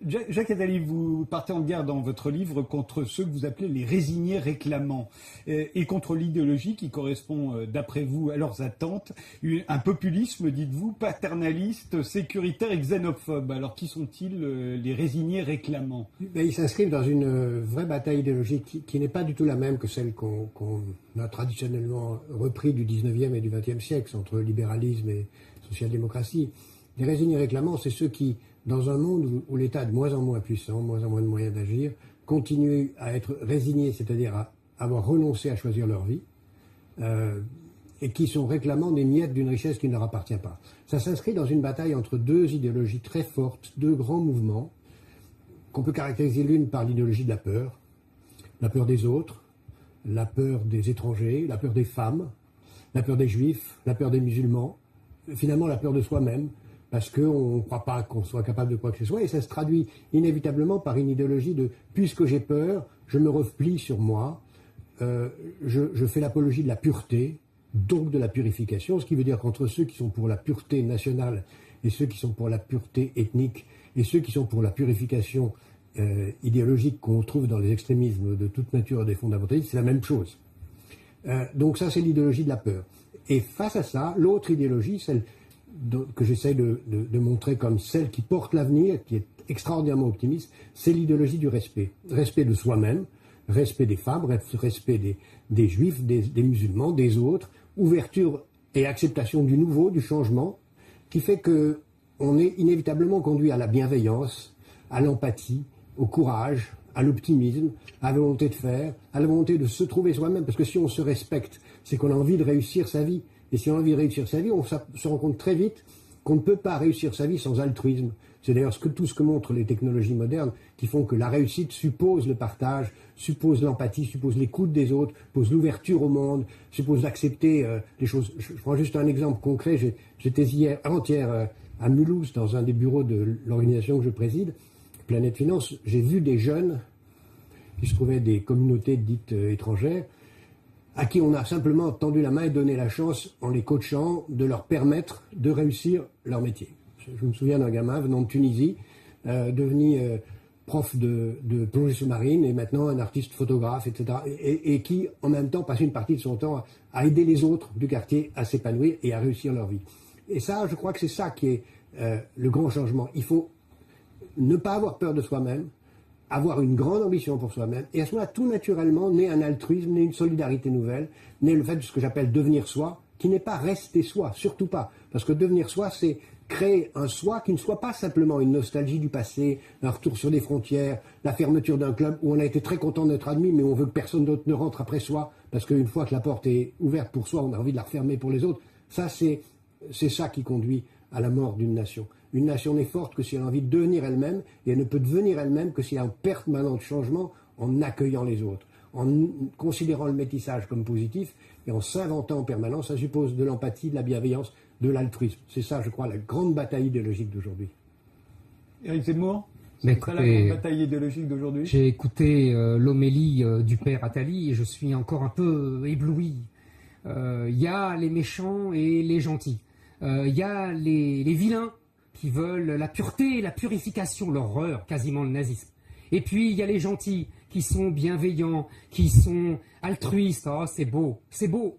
Jacques Attali, vous partez en guerre dans votre livre contre ceux que vous appelez les résignés réclamants et contre l'idéologie qui correspond, d'après vous, à leurs attentes, un populisme, dites-vous, paternaliste, sécuritaire et xénophobe. Alors qui sont-ils, les résignés réclamants? Ils s'inscrivent dans une vraie bataille idéologique qui n'est pas du tout la même que celle qu'on a traditionnellement repris du 19e et du 20e siècle, entre libéralisme et social-démocratie. Les résignés réclamants, c'est ceux qui, dans un monde où l'État est de moins en moins puissant, moins en moins de moyens d'agir, continuent à être résignés, c'est-à-dire à avoir renoncé à choisir leur vie, et qui sont réclamants des miettes d'une richesse qui ne leur appartient pas. Ça s'inscrit dans une bataille entre deux idéologies très fortes, deux grands mouvements, qu'on peut caractériser l'une par l'idéologie de la peur des autres, la peur des étrangers, la peur des femmes, la peur des juifs, la peur des musulmans, finalement la peur de soi-même, parce qu'on ne croit pas qu'on soit capable de quoi que ce soit, et ça se traduit inévitablement par une idéologie de « puisque j'ai peur, je me replie sur moi, je fais l'apologie de la pureté, donc de la purification », ce qui veut dire qu'entre ceux qui sont pour la pureté nationale et ceux qui sont pour la pureté ethnique et ceux qui sont pour la purification idéologique qu'on trouve dans les extrémismes de toute nature des fondamentalistes, c'est la même chose. Donc ça, c'est l'idéologie de la peur. Et face à ça, l'autre idéologie, celle que j'essaie de montrer comme celle qui porte l'avenir, qui est extraordinairement optimiste, c'est l'idéologie du respect. Respect de soi-même, respect des femmes, respect des juifs, des musulmans, des autres, ouverture et acceptation du nouveau, du changement, qui fait qu'on est inévitablement conduit à la bienveillance, à l'empathie, au courage, à l'optimisme, à la volonté de faire, à la volonté de se trouver soi-même, parce que si on se respecte, c'est qu'on a envie de réussir sa vie. Et si on a envie de réussir sa vie, on se rend compte très vite qu'on ne peut pas réussir sa vie sans altruisme. C'est d'ailleurs tout ce que montrent les technologies modernes, qui font que la réussite suppose le partage, suppose l'empathie, suppose l'écoute des autres, suppose l'ouverture au monde, suppose d'accepter les choses. Je prends juste un exemple concret. J'étais avant-hier à Mulhouse, dans un des bureaux de l'organisation que je préside, Planète Finance. J'ai vu des jeunes qui se trouvaient des communautés dites étrangères, à qui on a simplement tendu la main et donné la chance, en les coachant, de leur permettre de réussir leur métier. Je me souviens d'un gamin venant de Tunisie, devenu prof de plongée sous-marine et maintenant un artiste photographe, etc. Et qui, en même temps, passe une partie de son temps à aider les autres du quartier à s'épanouir et à réussir leur vie. Et ça, je crois que c'est ça qui est le grand changement. Il faut ne pas avoir peur de soi-même, avoir une grande ambition pour soi-même, et à ce moment-là, tout naturellement, naît un altruisme, naît une solidarité nouvelle, naît le fait de ce que j'appelle devenir soi, qui n'est pas rester soi, surtout pas. Parce que devenir soi, c'est créer un soi qui ne soit pas simplement une nostalgie du passé, un retour sur des frontières, la fermeture d'un club où on a été très content d'être admis, mais on veut que personne d'autre ne rentre après soi, parce qu'une fois que la porte est ouverte pour soi, on a envie de la refermer pour les autres. Ça, c'est ça qui conduit à la mort d'une nation. Une nation n'est forte que si elle a envie de devenir elle-même, et elle ne peut devenir elle-même que si elle est en permanent de changement, en accueillant les autres, en considérant le métissage comme positif, et en s'inventant en permanence. Ça suppose de l'empathie, de la bienveillance, de l'altruisme. C'est ça, je crois, la grande bataille idéologique d'aujourd'hui. Éric Zemmour, Mais c'est ça la grande bataille idéologique d'aujourd'hui? J'ai écouté l'homélie du père Attali et je suis encore un peu ébloui. Il y a les méchants et les gentils. Il y a les vilains qui veulent la pureté, la purification, l'horreur, quasiment le nazisme. Et puis il y a les gentils qui sont bienveillants, qui sont altruistes. Oh, c'est beau,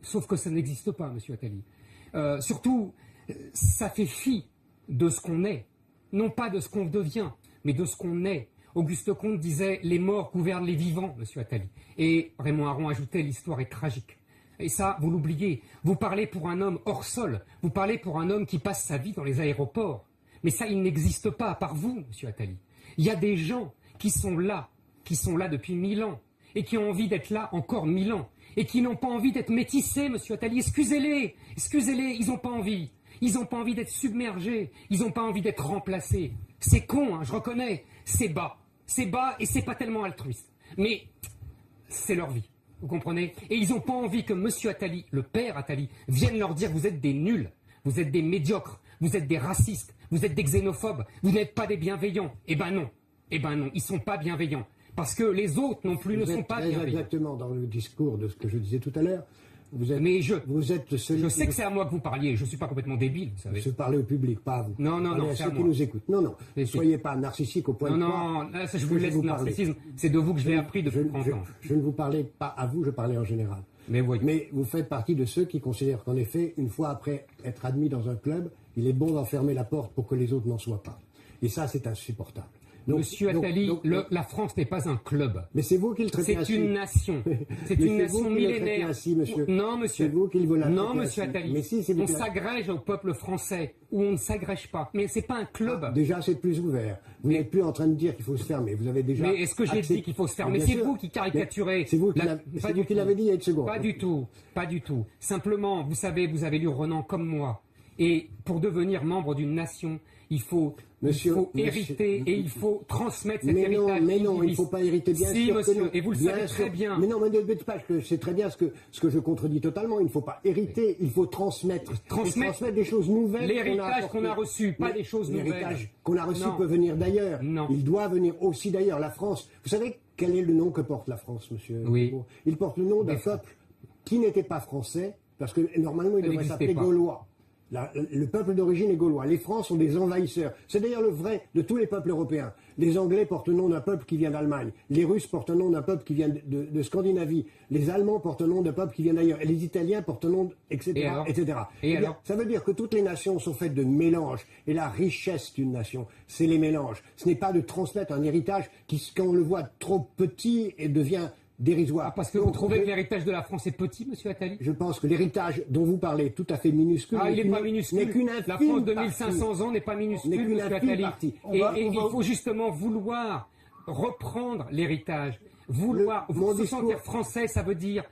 sauf que ça n'existe pas, monsieur Attali. Surtout, ça fait fi de ce qu'on est, non pas de ce qu'on devient, mais de ce qu'on est. Auguste Comte disait « Les morts gouvernent les vivants », monsieur Attali. Et Raymond Aron ajoutait « L'histoire est tragique ». Et ça, vous l'oubliez. Vous parlez pour un homme hors sol, vous parlez pour un homme qui passe sa vie dans les aéroports. Mais ça, il n'existe pas, à part vous, monsieur Attali. Il y a des gens qui sont là depuis 1000 ans, et qui ont envie d'être là encore 1000 ans, et qui n'ont pas envie d'être métissés, monsieur Attali. Excusez-les, ils n'ont pas envie. Ils n'ont pas envie d'être submergés, ils n'ont pas envie d'être remplacés. C'est con, hein, je reconnais, c'est bas et c'est pas tellement altruiste. Mais c'est leur vie, vous comprenez? Et ils n'ont pas envie que monsieur Attali, le père Attali, vienne leur dire vous êtes des nuls, vous êtes des médiocres, vous êtes des racistes, vous êtes des xénophobes, vous n'êtes pas des bienveillants. Eh ben non, ils ne sont pas bienveillants. Parce que les autres non plus ne sont pas bienveillants. Exactement dans le discours de ce que je disais tout à l'heure. Mais vous êtes celui je sais que c'est à moi que vous parliez. Je suis pas complètement débile, vous savez. Je parlais au public, pas à vous. Non, à c'est ceux à qui moi. nous écoutent. Non, Mais soyez pas narcissique au point de croire. Non, là, ça, je vous laisse le narcissisme. C'est de vous que je l'ai appris depuis 30 ans. Je ne vous parlais pas à vous, je parlais en général. Mais voyez. Mais vous faites partie de ceux qui considèrent qu'en effet, une fois après être admis dans un club, il est bon d'enfermer la porte pour que les autres n'en soient pas. Et ça, c'est insupportable. Monsieur Attali, la France n'est pas un club. Mais c'est vous qui le traitez ainsi. C'est une nation. C'est une nation millénaire. Ainsi, monsieur. Non, monsieur. C'est vous qui le Non, monsieur Attali. Mais si, on s'agrège au peuple français ou on ne s'agrège pas. Mais c'est pas un club. Déjà, c'est plus ouvert. Vous n'êtes plus en train de dire qu'il faut se fermer. Vous avez déjà. Mais est-ce que j'ai dit qu'il faut se fermer? C'est vous qui caricaturez. C'est vous qui l'avez dit il y a une seconde. Pas du tout. Pas du tout. Simplement, vous savez, vous avez lu Renan comme moi. Et pour devenir membre d'une nation, il faut hériter et il faut transmettre cet héritage. Mais non, il ne faut pas hériter, bien sûr. Monsieur, que non. et vous le savez très bien. Mais non, mais ne dites pas que c'est très bien ce que je contredis totalement. Il ne faut pas hériter, il faut transmettre des choses nouvelles. L'héritage qu'on a reçu, pas des choses nouvelles. L'héritage qu'on a reçu peut venir d'ailleurs. Non. Il doit venir aussi d'ailleurs. La France, vous savez quel est le nom que porte la France, monsieur? Oui. Il porte le nom d'un peuple qui n'était pas français, parce que normalement il devrait s'appeler gaulois. Le peuple d'origine est gaulois. Les Francs sont des envahisseurs. C'est d'ailleurs le vrai de tous les peuples européens. Les Anglais portent le nom d'un peuple qui vient d'Allemagne. Les Russes portent le nom d'un peuple qui vient de Scandinavie. Les Allemands portent le nom d'un peuple qui vient d'ailleurs. Et les Italiens portent le nom, etc. etc. Et alors ça veut dire que toutes les nations sont faites de mélanges. Et la richesse d'une nation, c'est les mélanges. Ce n'est pas de transmettre un héritage qui, quand on le voit trop petit, devient dérisoire. Parce que vous trouvez que l'héritage de la France est petit, monsieur Attali? Je pense que l'héritage dont vous parlez, tout à fait minuscule, il n'est pas minuscule. La France de 1500 ans n'est pas minuscule, monsieur Attali. Et il faut justement vouloir reprendre l'héritage. Se sentir français, ça veut dire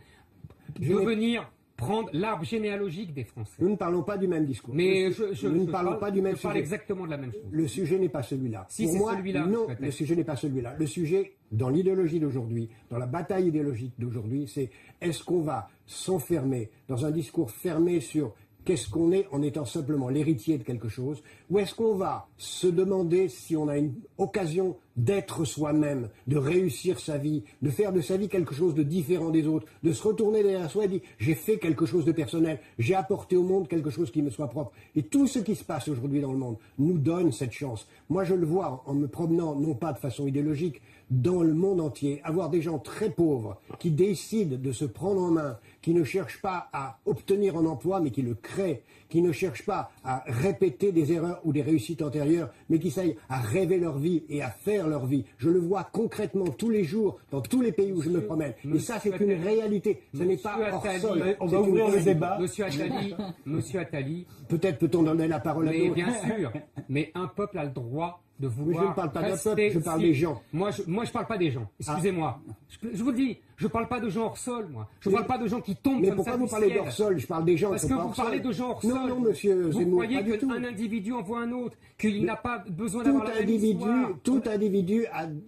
devenir prendre l'arbre généalogique des Français. Nous ne parlons pas du même discours. Mais nous ne parlons pas du même sujet. Je parle exactement de la même chose. Le sujet n'est pas celui-là. Si c'est celui-là. Non, le sujet n'est pas celui-là. Le sujet, dans l'idéologie d'aujourd'hui, dans la bataille idéologique d'aujourd'hui, c'est est-ce qu'on va s'enfermer dans un discours fermé sur qu'est-ce qu'on est en étant simplement l'héritier de quelque chose, ou est-ce qu'on va se demander si on a une occasion d'être soi-même, de réussir sa vie, de faire de sa vie quelque chose de différent des autres, de se retourner derrière soi et dire j'ai fait quelque chose de personnel, j'ai apporté au monde quelque chose qui me soit propre. Et tout ce qui se passe aujourd'hui dans le monde nous donne cette chance. Moi je le vois en me promenant, non pas de façon idéologique, dans le monde entier, avoir des gens très pauvres qui décident de se prendre en main, qui ne cherchent pas à obtenir un emploi mais qui le créent, qui ne cherchent pas à répéter des erreurs ou des réussites antérieures, mais qui essayent à rêver leur vie et à faire leur vie. Je le vois concrètement tous les jours dans tous les pays où je me promène. Et ça, c'est une réalité. Ce n'est pas hors sol. On va ouvrir le débat. Monsieur Attali. Peut-être peut-on donner la parole à d'autres. Mais bien sûr. Mais un peuple a le droit de vouloir. Je ne parle pas d'un peuple, je parle des gens. Moi, je parle pas des gens. Excusez-moi. Je vous le dis, je parle pas de gens hors sol, moi. Je parle pas de gens qui tombent comme ça. Mais pourquoi vous parlez d'hors sol? Je parle des gens qui sont pas hors sol. Parce que vous parlez de gens hors sol. Non, monsieur Zemmour, vous croyez pas du tout. qu'un individu envoie un autre, qu'il n'a pas besoin d'avoir la même histoire. Tout individu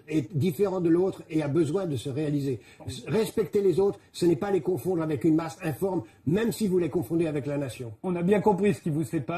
est différent de l'autre et a besoin de se réaliser. Respecter les autres, ce n'est pas les confondre avec une masse informe, même si vous les confondez avec la nation. On a bien compris ce qui vous sépare.